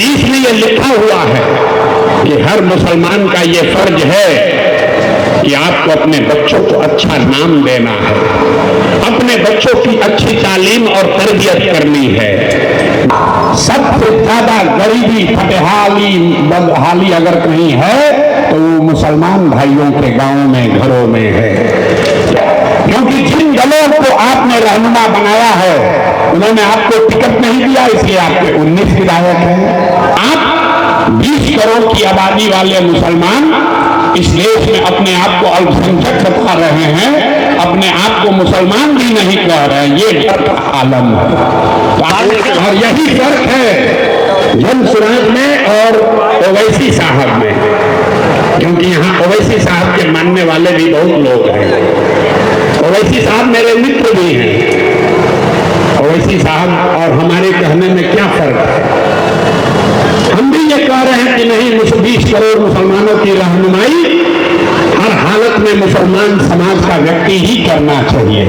हदीस में ये लिखा हुआ है कि हर मुसलमान का ये फर्ज है कि आपको अपने बच्चों को अच्छा नाम देना है, अपने बच्चों की अच्छी तालीम और तरबियत करनी है। सबसे ज्यादा गरीबी, फटेहाली, बदहाली अगर कहीं है तो वो मुसलमान भाइयों के गांवों में, घरों में है। क्योंकि जिन दलों को आपने रहनुमा बनाया है उन्होंने आपको टिकट नहीं दिया, इसलिए आपके 19 विधायक हैं। आप 20 करोड़ की आबादी वाले मुसलमान इस देश में अपने आप को अल्पसंख्यक बता रहे हैं, अपने आप को मुसलमान भी नहीं कह रहे हैं। ये डर का आलम है। और यही फर्क है जनसुराज में और ओवैसी साहब में, क्योंकि यहाँ ओवैसी साहब के मानने वाले भी बहुत लोग हैं। ओवैसी साहब मेरे मित्र भी हैं। ओवैसी साहब और हमारे कहने में क्या फर्क है? हम भी ये कह रहे हैं कि नहीं, 20 करोड़ मुसलमानों की रहनुमाई हर हालत में मुसलमान समाज का व्यक्ति ही करना चाहिए।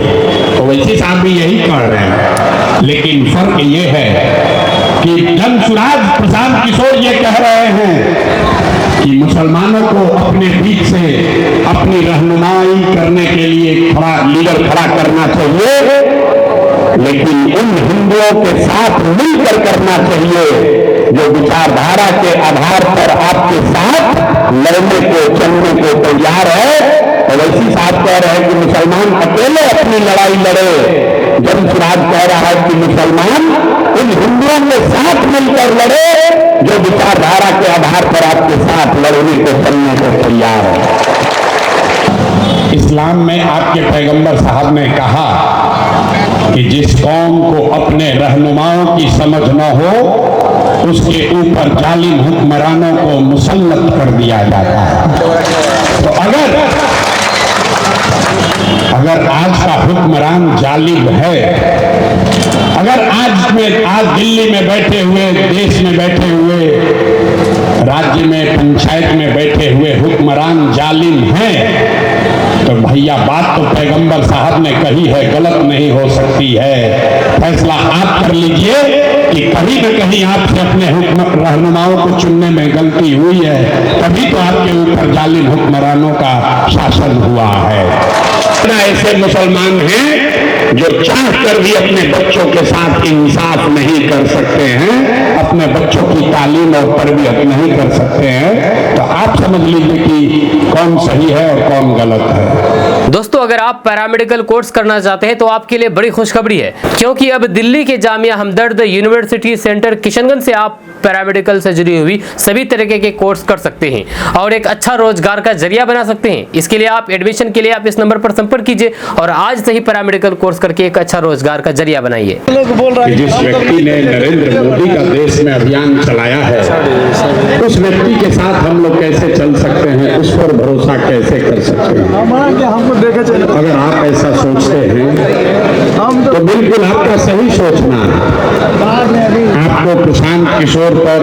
ओवैसी साहब भी यही कह रहे हैं, लेकिन फर्क ये है कि जनसुराज प्रशांत किशोर ये कह रहे हैं कि मुसलमानों को अपने बीच से अपनी रहनुमाई करने के लिए लीडर खड़ा करना चाहिए, लेकिन उन हिंदुओं के साथ मिलकर करना चाहिए जो विचारधारा के आधार पर आपके साथ लड़ने को, चलने को तैयार है। ओवैसी साहब कह रहे हैं कि मुसलमान अकेले अपनी लड़ाई लड़े, जनसुराज कह रहा है कि मुसलमान उन हिंदुओं के साथ मिलकर लड़े जो विचारधारा के आधार पर आपके साथ लड़ने को, चलने को तैयार है। इस्लाम में आपके पैगंबर साहब ने कहा कि जिस कौम को अपने रहनुमाओं की समझ न हो उसके ऊपर जालिम हुक्मरानों को मुसल्लत कर दिया जाता है। तो अगर आज का हुक्मरान जालिम है, अगर आज दिल्ली में बैठे हुए, देश में बैठे हुए, राज्य में, पंचायत में बैठे हुए हुक्मरान जालिम हैं, तो भैया बात तो पैगंबर साहब ने कही है, गलत नहीं हो सकती है। फैसला आप कर लीजिए कि कहीं न कहीं आपसे अपने रहनुमाओं को चुनने में गलती हुई है, तभी तो आपके ऊपर जालिम हुक्मरानों का शासन हुआ है। ऐसे मुसलमान हैं जो चाह कर भी अपने बच्चों के साथ इंसाफ नहीं कर सकते हैं, अपने बच्चों की तालीम और तरबियत नहीं कर सकते हैं। तो आप समझ लीजिए कि कौन सही है और कौन गलत है। दोस्तों, अगर आप पैरामेडिकल कोर्स करना चाहते हैं तो आपके लिए बड़ी खुशखबरी है, क्योंकि अब दिल्ली के जामिया हमदर्द यूनिवर्सिटी सेंटर किशनगंज से आप पैरामेडिकल से जुड़ी हुई सभी तरीके के कोर्स कर सकते हैं और एक अच्छा रोजगार का जरिया बना सकते हैं। इसके लिए आप एडमिशन के लिए आप इस नंबर पर संपर्क कीजिए और आज से ही पैरामेडिकल कोर्स करके एक अच्छा रोजगार का जरिया बनाइए। जिस व्यक्ति ने नरेंद्र मोदी का देश में अभियान चलाया है, उस व्यक्ति के साथ हम लोग कैसे चल सकते हैं, उस पर भरोसा कैसे कर सकते हैं? अगर आप ऐसा सोचते हैं तो बिल्कुल आपका सही सोचना है। आपको प्रशांत किशोर पर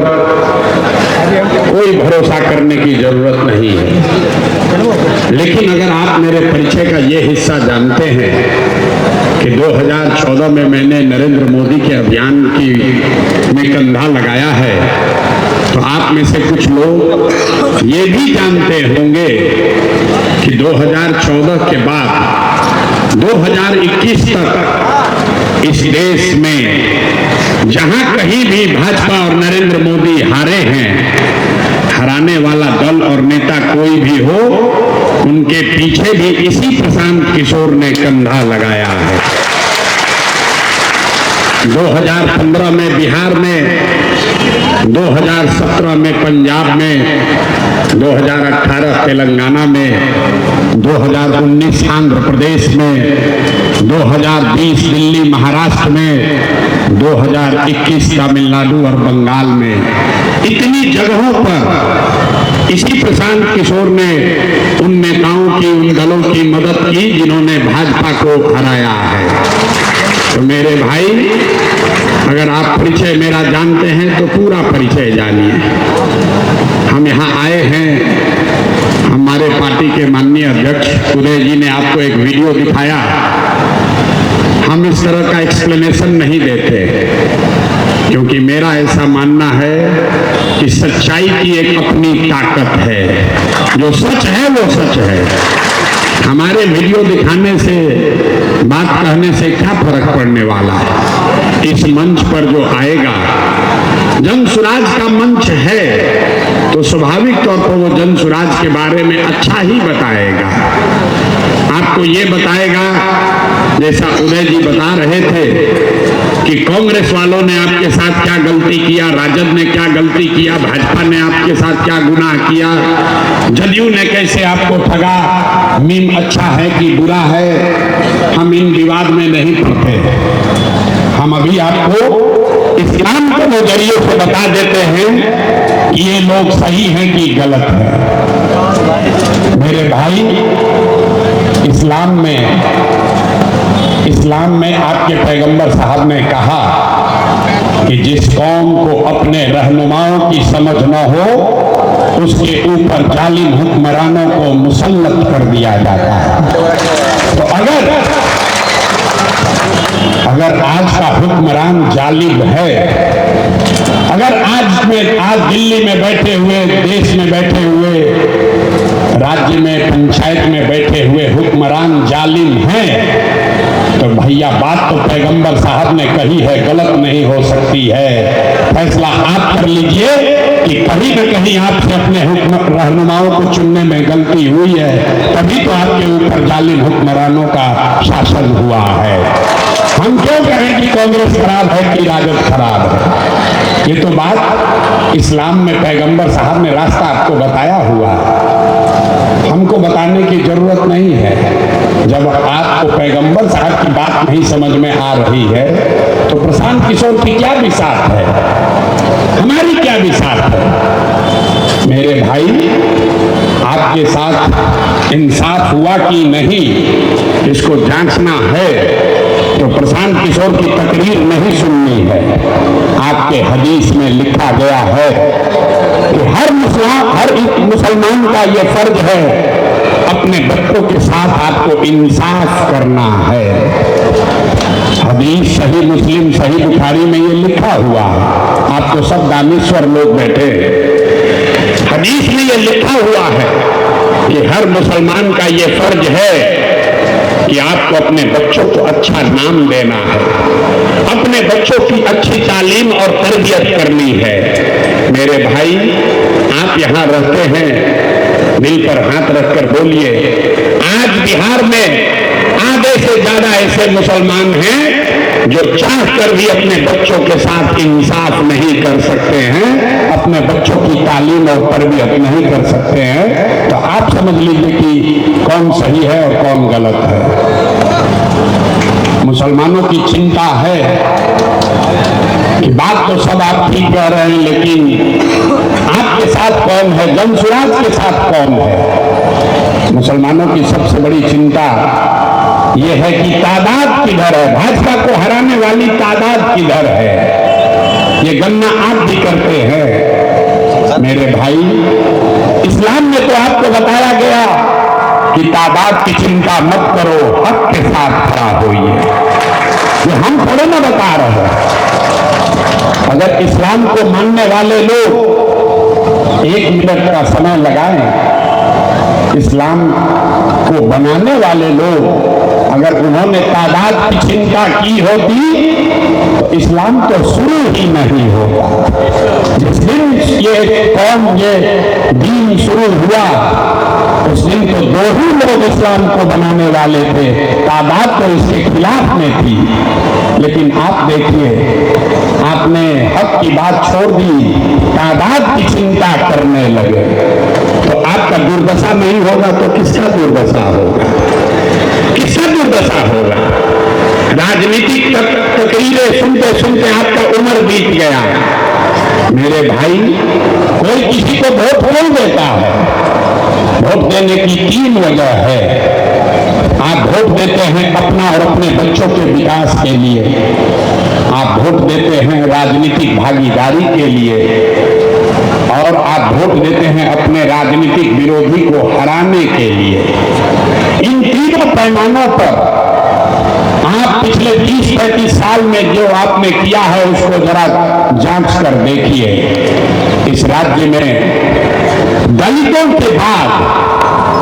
कोई भरोसा करने की जरूरत नहीं है। लेकिन अगर आप मेरे परिचय का ये हिस्सा जानते हैं कि 2014 में मैंने नरेंद्र मोदी के अभियान में कंधा लगाया है, तो आप में से कुछ लोग ये भी जानते होंगे कि 2014 के बाद 2021 तक इस देश में जहां कहीं भी भाजपा और नरेंद्र मोदी हारे हैं, हराने वाला दल और नेता कोई भी हो, उनके पीछे भी इसी प्रशांत किशोर ने कंधा लगाया है। 2015 में बिहार में, 2017 में पंजाब में, 2018 तेलंगाना में, 2019 आंध्र प्रदेश में, 2020 दिल्ली महाराष्ट्र में, 2021 तमिलनाडु और बंगाल में, इतनी जगहों पर इसी प्रशांत किशोर ने उन नेताओं की, उन दलों की मदद की जिन्होंने भाजपा को हराया है। तो मेरे भाई, अगर आप परिचय मेरा जानते हैं तो पूरा परिचय जानिए। हम यहाँ आए हैं, हमारे पार्टी के माननीय अध्यक्ष उदय जी ने आपको एक वीडियो दिखाया। हम इस तरह का एक्सप्लेनेशन नहीं देते। क्योंकि मेरा ऐसा मानना है कि सच्चाई की एक अपनी ताकत है। जो सच है वो सच है। हमारे वीडियो दिखाने से, बात कहने से क्या फर्क पड़ने वाला है। इस मंच पर जो आएगा, जन सुराज का मंच है, तो स्वाभाविक तौर पर वो जन सुराज के बारे में अच्छा ही बताएगा। आपको ये बताएगा, जैसा उदय जी बता रहे थे कि कांग्रेस वालों ने आपके साथ क्या गलती किया, राजद ने क्या गलती किया, भाजपा ने आपके साथ क्या गुनाह किया, जदयू ने कैसे आपको ठगा। मीम अच्छा है कि बुरा है, हम इन विवाद में नहीं पड़ते। हम अभी आपको इस्लाम के नजरिए से बता देते हैं कि ये लोग सही हैं कि गलत है। मेरे भाई, इस्लाम में आपके पैगंबर साहब ने कहा कि जिस कौम को अपने रहनुमाओं की समझ न हो, उसके ऊपर जालिम हुक्मरानों को मुसल्लत कर दिया जाता है। तो अगर आज का हुक्मरान जालिम है, अगर आज दिल्ली में बैठे हुए, देश में बैठे हुए, राज्य में, पंचायत में बैठे हुए हुक्मरान जालिम हैं, तो भैया बात तो पैगंबर साहब ने कही है, गलत नहीं हो सकती है। फैसला आप कर लीजिए कि कहीं न कहीं आपसे अपने रहनुमाओं को चुनने में गलती हुई है, तभी तो आपके ऊपर जालिम हुक्मरानों का शासन हुआ है। हम क्यों कहें कि कांग्रेस खराब है कि राजद खराब है? ये तो बात इस्लाम में पैगंबर साहब ने रास्ता आपको बताया हुआ है, हमको बताने की जरूरत नहीं है। जब आपको पैगंबर साहब की बात नहीं समझ में आ रही है, तो प्रशांत किशोर की क्या बिसात है, हमारी क्या बिसात है? मेरे भाई, आपके साथ इंसाफ हुआ कि नहीं, इसको जांचना है तो प्रशांत किशोर की तकरीर नहीं सुननी है। आपके हदीस में लिखा गया है कि हर मुसलमान का ये फर्ज है, अपने बच्चों के साथ आपको इंसाफ करना है। हदीस सही मुस्लिम, सही बुखारी में ये लिखा हुआ है। आप तो सब दानेश्वर लोग बैठे, हदीस में ये लिखा हुआ है कि हर मुसलमान का ये फर्ज है कि आपको अपने बच्चों को अच्छा नाम देना है, अपने बच्चों की अच्छी तालीम और तरबियत करनी है। मेरे भाई, आप यहाँ रहते हैं, दिल पर हाथ रखकर बोलिए, आज बिहार में आधे से ज्यादा ऐसे मुसलमान हैं जो चाहकर भी अपने बच्चों के साथ इंसाफ नहीं कर सकते हैं, अपने बच्चों की तालीम और तरबियत नहीं कर सकते हैं। तो आप समझ लीजिए कि कौन सही है और कौन गलत है। मुसलमानों की चिंता है कि बात तो सब आप ठीक कह रहे हैं, लेकिन आपके साथ कौन है, जन सुराज के साथ कौन है? मुसलमानों की सबसे बड़ी चिंता यह है कि तादाद किधर है, भाजपा को हराने वाली तादाद किधर है। ये गणना आप भी करते हैं। मेरे भाई, इस्लाम में तो आपको बताया गया कि तादाद की चिंता मत करो, हक के साथ खड़ा होइए। ये हम थोड़े ना बता रहे हैं। अगर इस्लाम को मानने वाले लोग 1 मिनट का समय लगाएं, इस्लाम को बनाने वाले लोग अगर उन्होंने तादाद की चिंता की होती तो इस्लाम तो शुरू ही नहीं होगा। जिस दिन ये कौम, ये दीन शुरू हुआ, उस दिन तो 2 ही लोग इस्लाम को बनाने वाले थे, तादाद तो इसके खिलाफ में थी। लेकिन आप देखिए, आपने हक की बात छोड़ दी, तादाद की चिंता करने लगे। तो आपका दुर्दशा नहीं होगा तो किसका दुर्दशा होगा? किसका दुर्दशा होगा? राजनीतिक तकरीरें सुनते सुनते आपका उम्र बीत गया। मेरे भाई, कोई किसी को वोट नहीं देता है। वोट देने की 3 वजह है। आप वोट देते हैं अपना और अपने बच्चों के विकास के लिए, आप वोट देते हैं राजनीतिक भागीदारी के लिए, और आप वोट देते हैं अपने राजनीतिक विरोधी को हराने के लिए। इन तीनों पैमानों पर आप पिछले 30-35 साल में जो आपने किया है उसको जरा जांच कर देखिए। इस राज्य में दलितों के बाद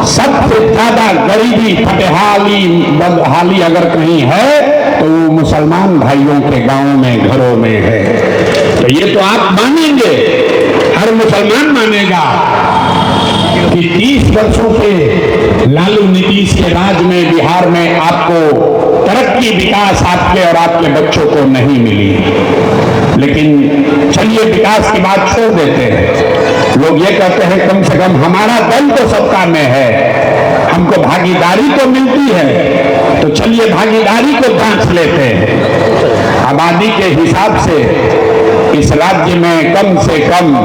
सबसे ज्यादा गरीबी, फटेहाली, बदहाली अगर कहीं है तो वो मुसलमान भाइयों के गांव में, घरों में है। तो ये तो आप मानेंगे, हर मुसलमान मानेगा कि 30 वर्षों के लालू नीतीश के राज में बिहार में आपको तरक्की, विकास आपके और आपके बच्चों को नहीं मिली। लेकिन चलिए विकास की बात छोड़ देते हैं। लोग ये कहते हैं कम से कम हमारा दल तो सत्ता में है, हमको भागीदारी तो मिलती है। तो चलिए भागीदारी को जांच लेते हैं। आबादी के हिसाब से इस राज्य में कम से कम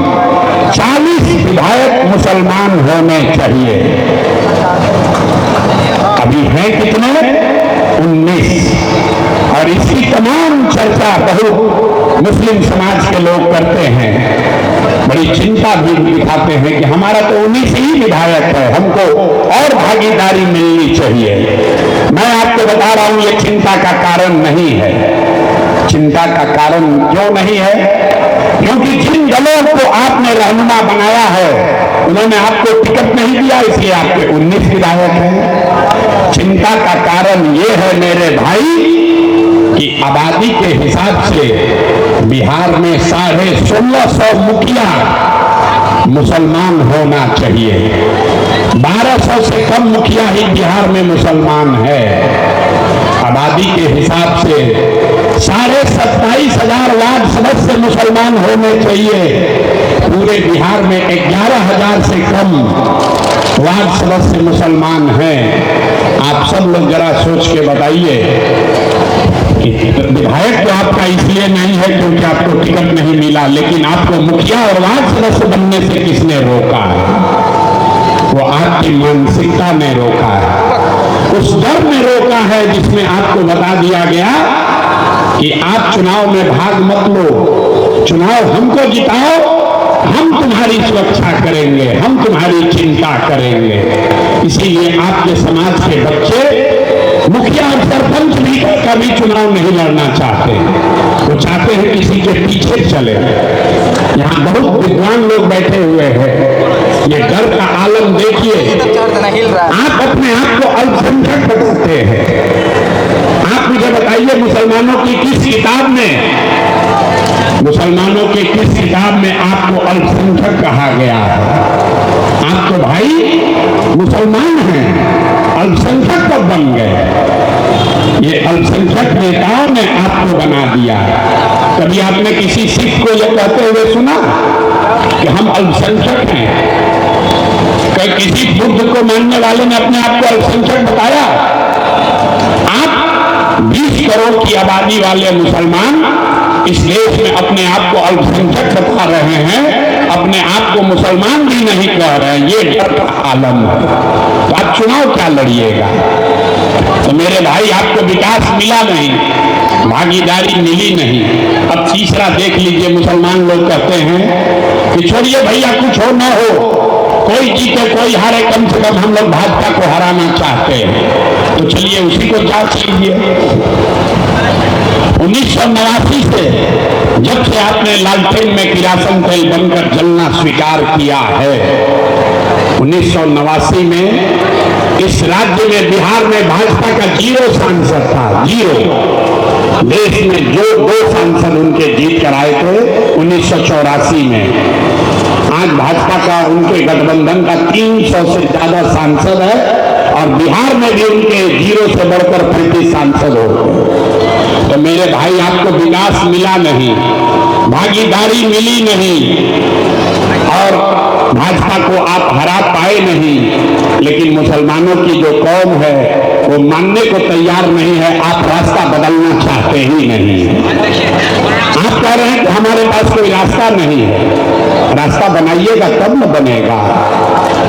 40 विधायक मुसलमान होने चाहिए। अभी हैं कितने? 19। और इसकी तमाम चर्चा बहुत मुस्लिम समाज के लोग करते हैं, बड़ी चिंता भी दिखाते हैं कि हमारा तो 19 ही विधायक है, हमको और भागीदारी मिलनी चाहिए। मैं आपको बता रहा हूं ये चिंता का कारण नहीं है। चिंता का कारण क्यों नहीं है? क्योंकि जिन दलों को आपने रहनुमा बनाया है उन्होंने आपको टिकट नहीं दिया, इसलिए आपके 19 विधायक हैं। चिंता का कारण ये है मेरे भाई कि आबादी के हिसाब से बिहार में 1650 मुखिया मुसलमान होना चाहिए। 1200 से कम मुखिया ही बिहार में मुसलमान है। आबादी के हिसाब से 27,500 वार्ड सदस्य मुसलमान होने चाहिए। पूरे बिहार में 11,000 से कम वार्ड सदस्य मुसलमान हैं। आप सब लोग जरा सोच के बताइए कि विधायक तो आपका इसलिए नहीं है क्योंकि आपको टिकट नहीं मिला, लेकिन आपको मुखिया और वार्ड सदस्य बनने से किसने रोका है? वो आपकी मानसिकता ने रोका है, उस डर ने रोका है जिसमें आपको बता दिया गया कि आप चुनाव में भाग मत लो, चुनाव हमको जिताओ, हम तुम्हारी सुरक्षा करेंगे, हम तुम्हारी चिंता करेंगे। इसीलिए आपके समाज के बच्चे मुखिया और सरपंच भी कभी चुनाव नहीं लड़ना चाहते, वो चाहते हैं किसी के पीछे चले। यहाँ बहुत विद्वान लोग बैठे हुए हैं, ये डर का आलम देखिए। आप अपने आप को अल्पसंख्यक बताते हैं। आप मुझे बताइए मुसलमानों की किस किताब में आपको अल्पसंख्यक कहा गया है? आप तो भाई मुसलमान हैं, अल्पसंख्यक कब बन गए? ये अल्पसंख्यक नेताओं ने आपको बना दिया। कभी आपने किसी सिख को ये कहते हुए सुना कि हम अल्पसंख्यक हैं? कहीं किसी बुद्ध को मानने वाले ने अपने आप को अल्पसंख्यक बताया? आप 20 करोड़ की आबादी वाले मुसलमान इस देश में अपने आप को अल्पसंख्यक बता रहे हैं, अपने आप को मुसलमान भी नहीं कह रहे हैं। ये डर का आलम है। तो आप चुनाव क्या लड़िएगा? तो मेरे भाई आपको विकास मिला नहीं, भागीदारी मिली नहीं। अब तीसरा देख लीजिए, मुसलमान लोग कहते हैं कि छोड़िए भैया, कुछ हो ना हो, कोई जीते कोई हारे, कम से कम हम लोग भाजपा को हराना चाहते हैं। तो चलिए उसी को जांच लीजिए। 1989 से जब से आपने लालटेन में किरासन तेल बनकर जलना स्वीकार किया है, 1989 में इस राज्य में, बिहार में भाजपा का 0 सांसद था, 0। देश में जो 2 सांसद उनके जीत कर आए थे 1984 में। आज भाजपा का, उनके गठबंधन का 300 से ज्यादा सांसद है और बिहार में भी उनके 0 से बढ़कर 35 सांसद हो गए। तो मेरे भाई आपको विकास मिला नहीं, भागीदारी मिली नहीं और भाजपा को आप हरा पाए नहीं। लेकिन मुसलमानों की जो कौम है वो मानने को तैयार नहीं है। आप रास्ता बदलना चाहते ही नहीं। आप कह रहे हैं कि हमारे पास कोई रास्ता नहीं है। रास्ता बनाइएगा तब न बनेगा।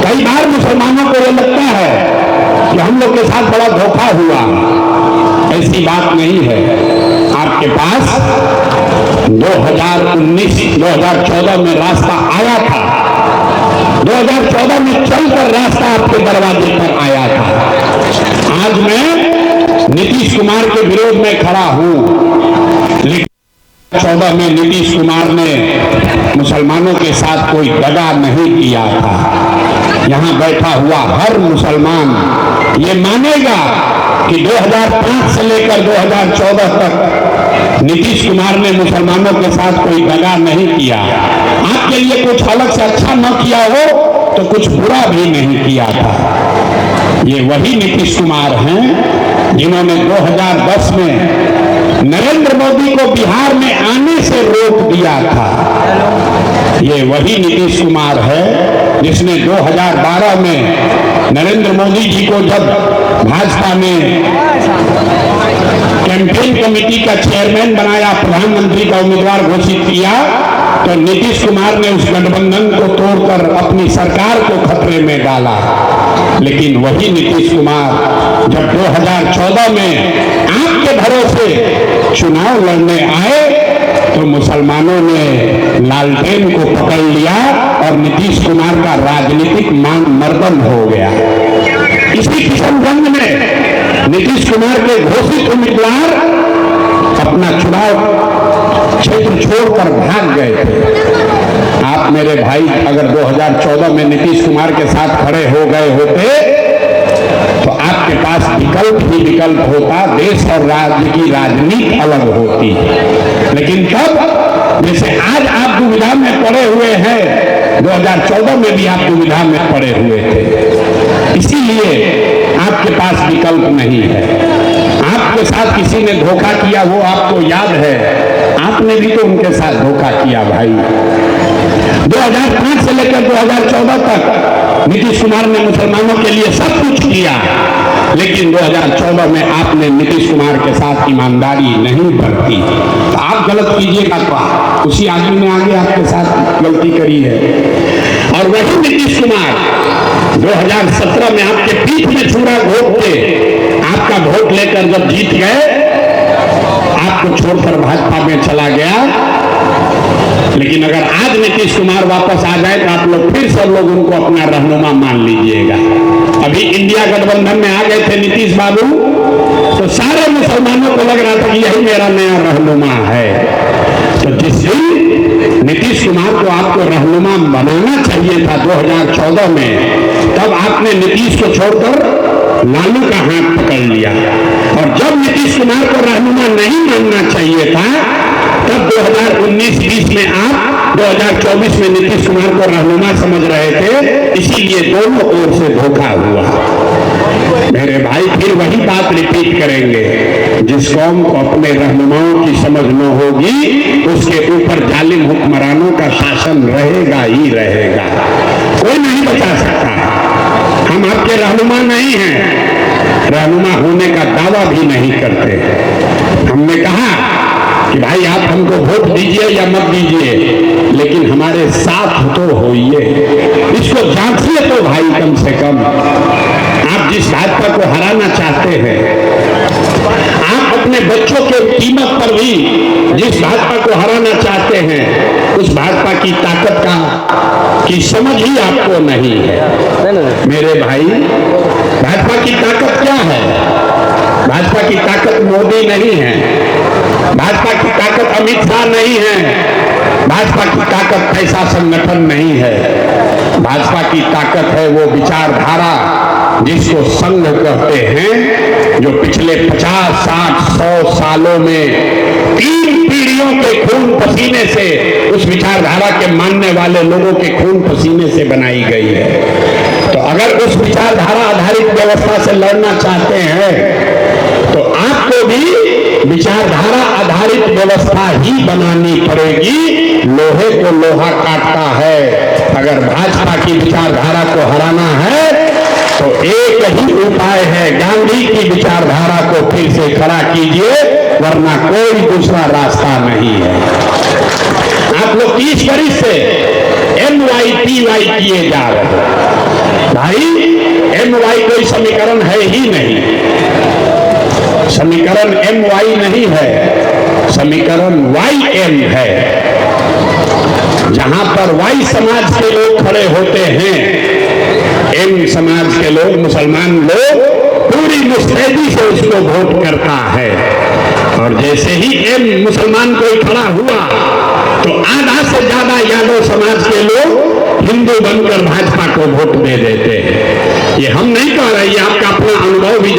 कई बार मुसलमानों को ये लगता है कि हम लोग के साथ बड़ा धोखा हुआ। ऐसी बात नहीं है। आपके पास 2014 में रास्ता आया था, 2014 में चलकर रास्ता आपके दरवाजे पर आया था। आज मैं नीतीश कुमार के विरोध में खड़ा हूं, लेकिन 2014 में नीतीश कुमार ने मुसलमानों के साथ कोई दगा नहीं किया था। यहां बैठा हुआ हर मुसलमान ये मानेगा कि 2005 से लेकर 2014 तक नीतीश कुमार ने मुसलमानों के साथ कोई दगा नहीं किया। आपके लिए कुछ अलग से अच्छा न किया हो तो कुछ बुरा भी नहीं किया था। ये वही नीतीश कुमार हैं जिन्होंने 2010 में नरेंद्र मोदी को बिहार में आने से रोक दिया था। ये वही नीतीश कुमार है जिसने 2012 में नरेंद्र मोदी जी को जब भाजपा ने कैंपेन कमेटी का चेयरमैन बनाया, प्रधानमंत्री का उम्मीदवार घोषित किया, तो नीतीश कुमार ने उस गठबंधन को तोड़कर अपनी सरकार को खतरे में डाला। लेकिन वही नीतीश कुमार जब 2014 में आपके भरोसे चुनाव लड़ने आए तो मुसलमानों ने लालटेन को पकड़ लिया और नीतीश कुमार का राजनीतिक मान मर्दन हो गया। इसी किशनगंज में नीतीश कुमार के घोषित उम्मीदवार अपना चुनाव क्षेत्र छोड़कर भाग गए थे। आप मेरे भाई अगर 2014 में नीतीश कुमार के साथ खड़े हो गए होते तो आपके पास विकल्प ही विकल्प होता, देश और राज्य की राजनीति अलग होती। लेकिन तब जैसे आज आप दुविधा में पड़े हुए हैं, 2014 में भी आप दुविधा में पड़े हुए थे। इसीलिए आपके पास विकल्प नहीं है। आपके साथ किसी ने धोखा किया, वो आपको याद है, आपने भी तो उनके साथ धोखा किया भाई। 2005 से लेकर 2014 तक नीतीश कुमार ने मुसलमानों के लिए सब कुछ किया, लेकिन 2014 में आपने नीतीश कुमार के साथ ईमानदारी नहीं बरती। तो आप गलत कीजिएगा तो उसी आदमी ने आगे आपके साथ गलती करी है। और वही नीतीश कुमार 2017 में आपके पीठ में छुरा घोंप के आपका वोट लेकर जब जीत गए, आपको छोड़कर भाजपा में चला गया। लेकिन अगर आज नीतीश कुमार वापस आ जाए तो आप लोग फिर सब लोग उनको अपना रहनुमा मान लीजिएगा। अभी इंडिया गठबंधन में आ गए थे नीतीश बाबू, तो सारे मुसलमानों को लग रहा था कि यही मेरा नया रहनुमा है। तो जिस दिन नीतीश कुमार को आपको रहनुमा बनाना चाहिए था 2014 में, तब आपने नीतीश को छोड़कर लालू का हाथ पकड़ लिया। और जब नीतीश कुमार को रहनुमा नहीं मानना चाहिए था, तब 2019-20 में आप 2024 में नीतीश कुमार को रहनुमा समझ रहे थे। इसीलिए दोनों ओर से धोखा हुआ। मेरे भाई फिर वही बात रिपीट करेंगे, जिस कौम को अपने रहनुमाओं की समझ न होगी उसके ऊपर जालिम हुक्मरानों का शासन रहेगा ही रहेगा, कोई नहीं बचा सकता। हम आपके रहनुमा नहीं हैं, रहनुमा होने का दावा भी नहीं करते। हमने कहा कि भाई आप हमको वोट दीजिए या मत दीजिए, लेकिन हमारे साथ तो होइए। इसको जांचिए तो भाई, कम से कम आप जिस भाजपा को हराना चाहते हैं, आप अपने बच्चों के कीमत पर भी जिस भाजपा को हराना चाहते हैं, उस भाजपा की ताकत की समझ ही आपको नहीं है। मेरे भाई, भाजपा की ताकत क्या है? भाजपा की ताकत मोदी नहीं है, भाजपा की ताकत अमित शाह नहीं है, भाजपा की ताकत ऐसा संगठन नहीं है। भाजपा की ताकत है वो विचारधारा जिसको संघ कहते हैं, जो पिछले 50, 60, 100 सालों में 3 पीढ़ियों के खून पसीने से, उस विचारधारा के मानने वाले लोगों के खून पसीने से बनाई गई है। तो अगर उस विचारधारा आधारित व्यवस्था से लड़ना चाहते हैं तो आपको भी विचारधारा आधारित व्यवस्था ही बनानी पड़ेगी। लोहे को लोहा काटता है। अगर भाजपा की विचारधारा को हराना है तो एक ही उपाय है, गांधी की विचारधारा को फिर से खड़ा कीजिए, वरना कोई दूसरा रास्ता नहीं है। आप लोग 30 बरिस से MYPY किए जा रहे हैं। भाई MY कोई समीकरण है ही नहीं, समीकरण MY नहीं है, समीकरण YM है। जहां पर Y समाज के लोग खड़े होते हैं, M समाज के लोग, मुसलमान लोग पूरी मुस्तैदी से उसको वोट करता है। और जैसे ही एक मुसलमान कोई खड़ा हुआ तो आधा से ज्यादा यादव समाज के लोग हिंदू बनकर भाजपा को वोट दे देते हैं। ये हम नहीं कह रहे, ये आपका अपना अनुभव भी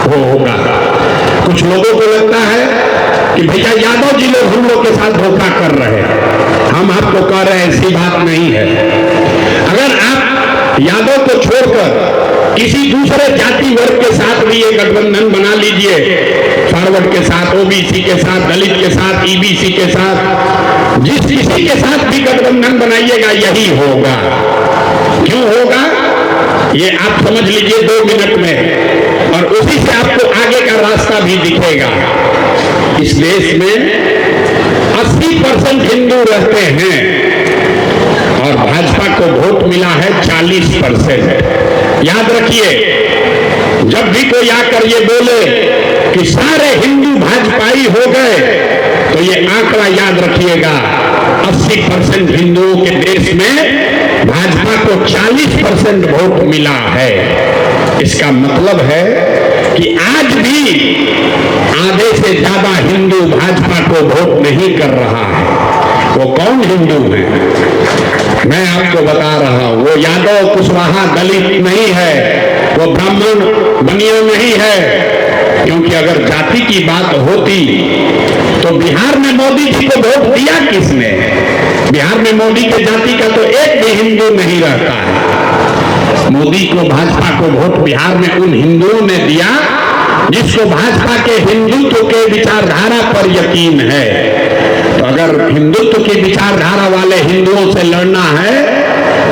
होगा। कुछ लोगों को लगता है कि भैया यादव जी लोग हम लोग के साथ धोखा कर रहे हैं। हम आपको कह रहे हैं ऐसी बात नहीं है। अगर आप यादव को छोड़कर किसी दूसरे जाति वर्ग के साथ भी एक गठबंधन बना लीजिए, फॉरवर्ड के साथ, ओबीसी के साथ, दलित के साथ, ईबीसी के साथ, जिस किसी के साथ भी गठबंधन बनाइएगा यही होगा। क्यों होगा ये आप समझ लीजिए 2 मिनट में, और उसी से आपको आगे का रास्ता भी दिखेगा। इस देश में 80% हिंदू रहते हैं और भाजपा को वोट मिला है 40%। याद रखिए, जब भी कोई आकर ये बोले कि सारे हिंदू भाजपाई हो गए तो ये आंकड़ा याद रखिएगा, 80% हिंदुओं के देश में भाजपा को 40% वोट मिला है। इसका मतलब है कि आज भी आधे से ज्यादा हिंदू भाजपा को वोट नहीं कर रहा है। वो कौन हिंदू है मैं आपको बता रहा हूं। वो यादव, कुशवाहा, दलित नहीं है, वो ब्राह्मण, बनिया नहीं है। क्योंकि अगर जाति की बात होती तो बिहार में मोदी जी को वोट दिया किसने? बिहार में मोदी के जाति का तो एक भी हिंदू नहीं रहता है। मोदी को, भाजपा को वोट बिहार में उन हिंदुओं ने दिया जिसको भाजपा के हिंदुत्व के विचारधारा पर यकीन है। तो अगर हिंदुत्व की विचारधारा वाले हिंदुओं से लड़ना है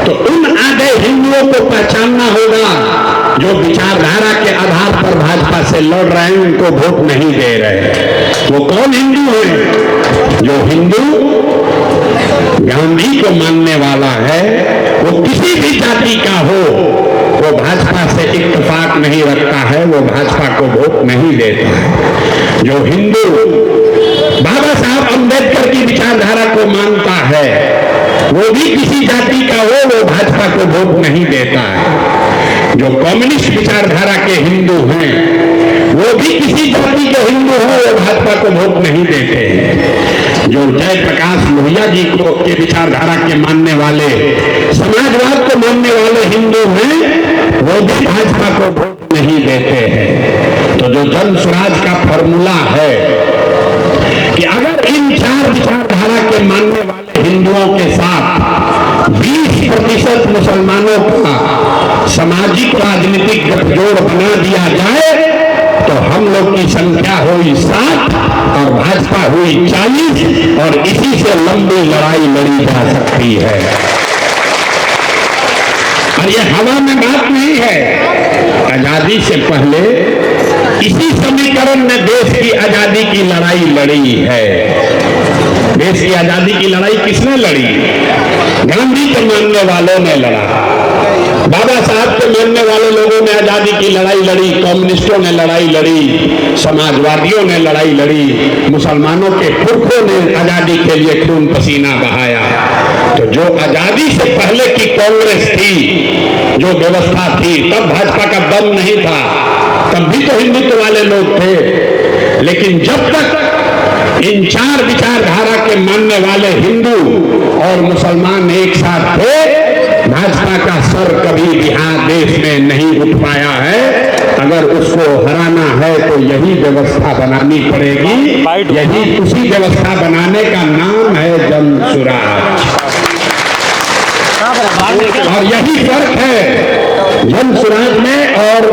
तो उन आधे हिंदुओं को पहचानना होगा जो विचारधारा के आधार पर भाजपा से लड़ रहे हैं, उनको वोट नहीं दे रहे। वो कौन हिंदू है? जो हिंदू गांधी को मानने वाला है, वो किसी भी जाति का हो, वो भाजपा से इत्तेफाक नहीं रखता है, वो भाजपा को वोट नहीं देता है। जो हिंदू बाबा साहब अम्बेडकर की विचारधारा को मानता है, वो भी किसी जाति का हो, वो भाजपा को वोट नहीं देता है। जो कम्युनिस्ट विचारधारा के हिंदू हैं, वो भी किसी जाति के हिंदू हो, वो भाजपा को वोट नहीं देते हैं। जो जयप्रकाश लोहिया जी को के विचारधारा के मानने वाले, समाजवाद को मानने वाले हिंदू हैं, वो भी भाजपा को वोट नहीं देते हैं। तो जो जन स्वराज का फॉर्मूला है कि अगर इन 4 विचारधारा के मानने वाले हिंदुओं के साथ 20% मुसलमानों का सामाजिक राजनीतिक गठजोड़ बना दिया जाए तो हम लोग की संख्या हुई 7 और भाजपा हुई 40, और इसी से लंबी लड़ाई लड़ी जा सकती है। और ये हवा में बात नहीं है। आजादी से पहले इसी समीकरण में देश की आजादी की लड़ाई लड़ी है। देश की आजादी की लड़ाई किसने लड़ी? गांधी के मानने वालों ने लड़ा, बाबा साहब के मानने वाले लोगों ने आजादी की लड़ाई लड़ी, कम्युनिस्टों ने लड़ाई लड़ी, समाजवादियों ने लड़ाई लड़ी, मुसलमानों के पुरखों ने आजादी के लिए खून पसीना बहाया। तो जो आजादी से पहले की कांग्रेस थी, जो व्यवस्था थी, तब भाजपा का दम नहीं था, तब भी तो हिंदुत्व वाले लोग थे। लेकिन जब तक इन 4 विचारधारा के मानने वाले हिंदू और मुसलमान एक साथ थे, भाजपा का सर कभी बिहार देश में नहीं उठ पाया है। अगर उसको हराना है तो यही व्यवस्था बनानी पड़ेगी। यही उसी व्यवस्था बनाने का नाम है जन स्वराज। और यही फर्क है जन स्वराज में और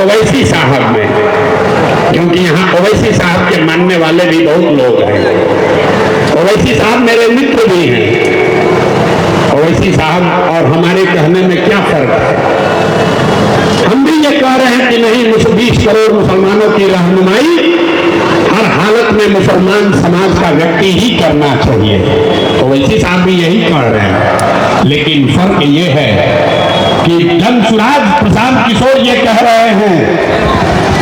ओवैसी साहब में, क्योंकि यहाँ ओवैसी साहब के मानने वाले भी बहुत लोग हैं। ओवैसी साहब मेरे मित्र भी हैं। ओवैसी साहब और हमारे कहने में क्या फर्क है? हम भी ये कह रहे हैं कि नहीं, 20 करोड़ मुसलमानों की रहनुमाई हर हालत में मुसलमान समाज का व्यक्ति ही करना चाहिए। ओवैसी साहब भी यही कह रहे हैं। लेकिन फर्क ये है कि जन स्वराज प्रशांत किशोर ये कह रहे हैं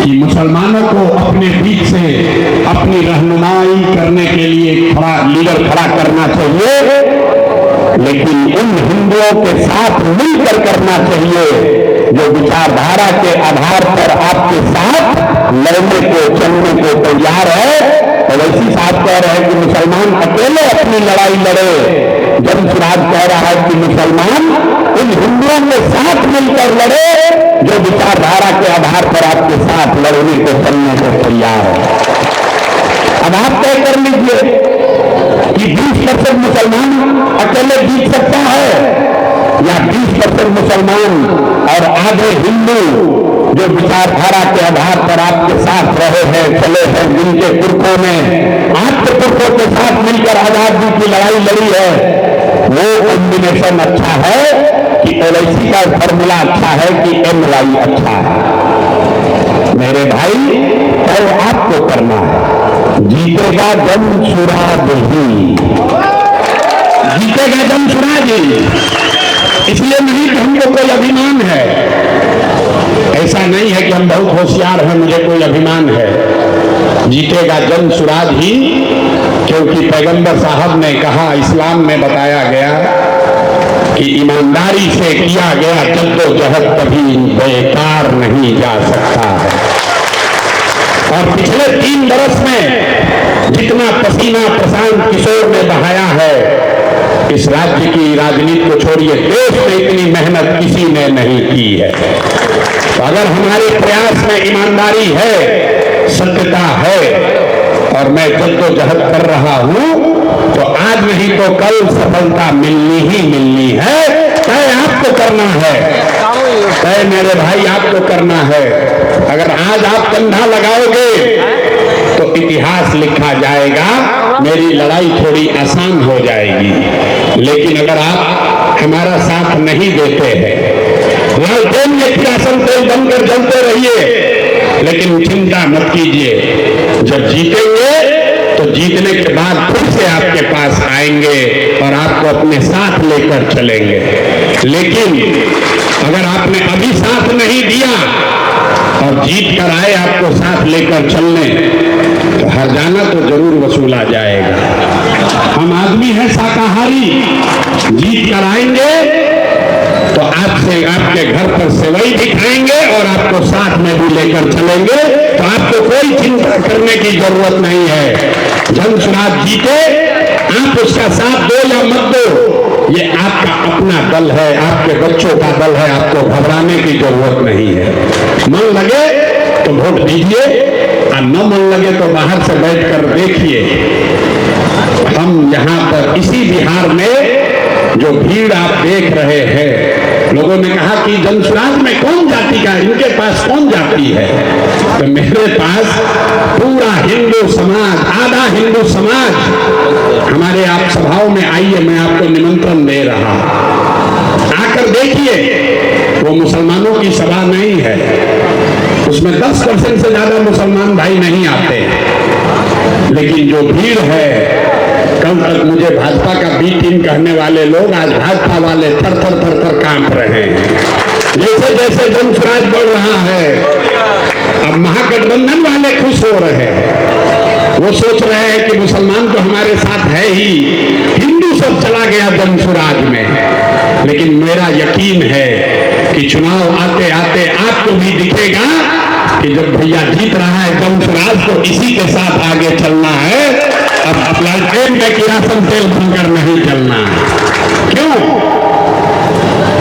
कि मुसलमानों को अपने बीच से अपनी रहनुमाई करने के लिए लीडर खड़ा करना चाहिए, लेकिन उन हिंदुओं के साथ मिलकर करना चाहिए जो विचारधारा के आधार पर आपके साथ लड़ने को चलने को तैयार है। ओवैसी साहब कह रहे हैं कि मुसलमान अकेले अपनी लड़ाई लड़े, जमशुराज कह रहा है कि मुसलमान उन हिंदुओं के साथ मिलकर लड़े जो विचारधारा के आधार पर आपके साथ लड़ने को चलने को तैयार है। अब आप तय कर लीजिए कि 20% मुसलमान अकेले जीत सकता है या 20% मुसलमान और आधे हिंदू जो विचारधारा के आधार पर आपके साथ रहे हैं, चले हैं, जिनके पुरखों ने आपके पुरखों के साथ मिलकर आजादी की लड़ाई लड़ी है, वो कॉम्बिनेशन अच्छा है कि ओवैसी का फॉर्मूला अच्छा है कि एमवाई अच्छा है। मेरे भाई तय आपको करना है। जीतेगा जमशुराज ही, जीतेगा जमशुराज ही। इसलिए नहीं कि हमको कोई अभिमान है, ऐसा नहीं है कि हम बहुत होशियार हैं, मुझे कोई अभिमान है। जीतेगा जमशुराज ही, क्योंकि पैगंबर साहब ने कहा, इस्लाम में बताया गया कि ईमानदारी से किया गया जद्दोजहद कभी बेकार नहीं जा सकता है। और पिछले 3 बरस में जितना पसीना प्रशांत किशोर ने बहाया है, इस राज्य की राजनीति को छोड़िए, देश में इतनी मेहनत किसी ने नहीं की है। तो अगर हमारे प्रयास में ईमानदारी है, सत्यता है और मैं जद्दोजहद कर रहा हूं, तो आज नहीं तो कल सफलता मिलनी ही मिलनी है। तय आपको करना है, तय मेरे भाई आपको करना है। अगर आज आप कंधा लगाओगे तो इतिहास लिखा जाएगा, मेरी लड़ाई थोड़ी आसान हो जाएगी। लेकिन अगर आप हमारा साथ नहीं देते हैं, लालटेन में किरासन तेल बनकर जलते रहिए, लेकिन चिंता मत कीजिए, जब जीतेंगे तो जीतने के बाद फिर से आपके पास आएंगे और आपको अपने साथ लेकर चलेंगे। लेकिन अगर आपने अभी साथ नहीं दिया और जीत कर आए आपको साथ लेकर चलने, तो हरजाना तो जरूर वसूला जाएगा। हम आदमी हैं शाकाहारी, जीत कर आएंगे तो आपसे आपके घर पर सेवई भी खाएंगे और आपको साथ में भी लेकर चलेंगे। तो आपको कोई चिंता करने की जरूरत नहीं है। जमशुराज जीते, आप उसका साथ दो या मत दो, ये आपका अपना दल है, आपके बच्चों का दल है, आपको घबराने की जरूरत नहीं है। मन लगे तो वोट दीजिए और न मन लगे तो बाहर से बैठकर देखिए। हम यहाँ पर इसी बिहार में जो भीड़ आप देख रहे हैं, लोगों ने कहा कि जमशुराज में कौन जाति का, इनके पास कौन जाति है? तो मेरे पास पूरा हिंदू समाज, आधा हिंदू समाज हमारे आप सभाओं में आइए, मैं आपको निमंत्रण दे रहा। आकर देखिए, वो मुसलमानों की सभा नहीं है, उसमें 10% से ज्यादा मुसलमान भाई नहीं आते, लेकिन जो भीड़ है, कल तक मुझे भाजपा का बी टीम कहने वाले लोग आज भाजपा वाले थर थर थर थर कांप रहे हैं। जैसे जैसे जमशुराज बढ़ रहा है, अब महागठबंधन वाले खुश हो रहे हैं। वो सोच रहे हैं कि मुसलमान तो हमारे साथ है ही, हिंदू सब चला गया जमशुराज में। लेकिन मेरा यकीन है कि चुनाव आते आते आपको भी दिखेगा कि जब भैया जीत रहा है जमशुराज, तो इसी के साथ आगे चलना है। अब लालटेन में किरासन तेल बनकर नहीं चलना है। क्यों?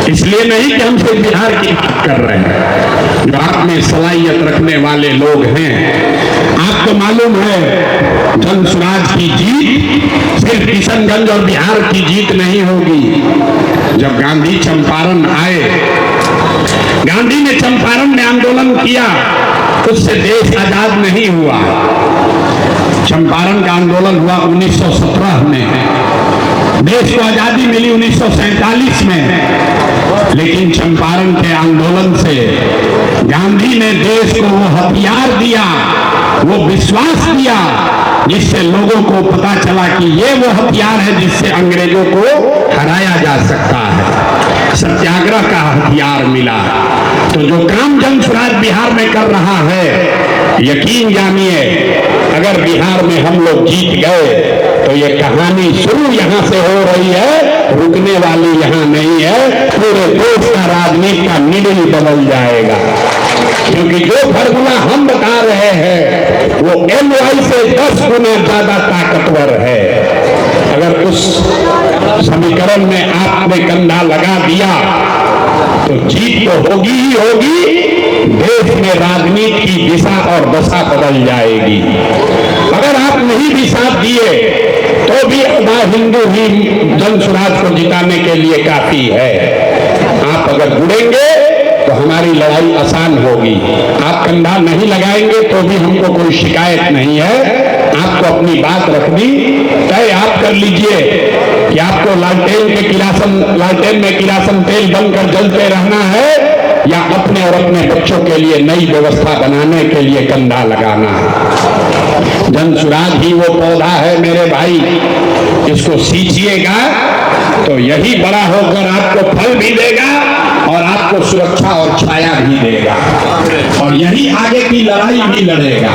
इसलिए नहीं कि हम सिर्फ बिहार की बात कर रहे हैं, जो आप में सलाहियत रखने वाले लोग हैं। आपको मालूम है जमशुराज की जीत सिर्फ किशनगंज और बिहार की जीत नहीं होगी। जब गांधी चंपारण आए, गांधी ने चंपारण में आंदोलन किया, उससे देश आजाद नहीं हुआ। चंपारण का आंदोलन हुआ 1917 में, देश को आजादी मिली 1947 में। लेकिन चंपारण के आंदोलन से गांधी ने देश को वो हथियार दिया, वो विश्वास दिया, जिससे लोगों को पता चला कि ये वो हथियार है जिससे अंग्रेजों को हराया जा सकता है। सत्याग्रह का हथियार मिला। तो जो काम जमशुराज बिहार में कर रहा है, यकीन जानिए, अगर बिहार में हम लोग जीत गए तो ये कहानी शुरू यहां से हो रही है रुकने वाली यहाँ नहीं है। पूरे देश का राजनीति का निडल बदल जाएगा, क्योंकि जो फॉर्मूला हम बता रहे हैं वो NY से 10 गुना ज्यादा ताकतवर है। अगर उस समीकरण में आपने कंधा लगा दिया तो जीत तो होगी ही होगी, देश में राजनीति की दिशा और दशा बदल जाएगी। अगर आप नहीं भी साथ दिए तो भी आधा हिंदू ही जन स्वराज को जिताने के लिए काफी है। आप अगर जुड़ेंगे तो हमारी लड़ाई आसान होगी। आप कंधा नहीं लगाएंगे तो भी हमको कोई शिकायत नहीं है। आपको अपनी बात रखनी तय आप कर लीजिए कि आपको लालटेन में किरासन तेल बनकर जलते रहना है या अपने और अपने बच्चों के लिए नई व्यवस्था बनाने के लिए कंधा लगाना है। जन स्वराज ही वो पौधा है मेरे भाई, इसको सींचिएगा तो यही बड़ा होकर आपको फल भी देगा और आपको सुरक्षा और छाया भी देगा, और यही आगे की लड़ाई भी लड़ेगा।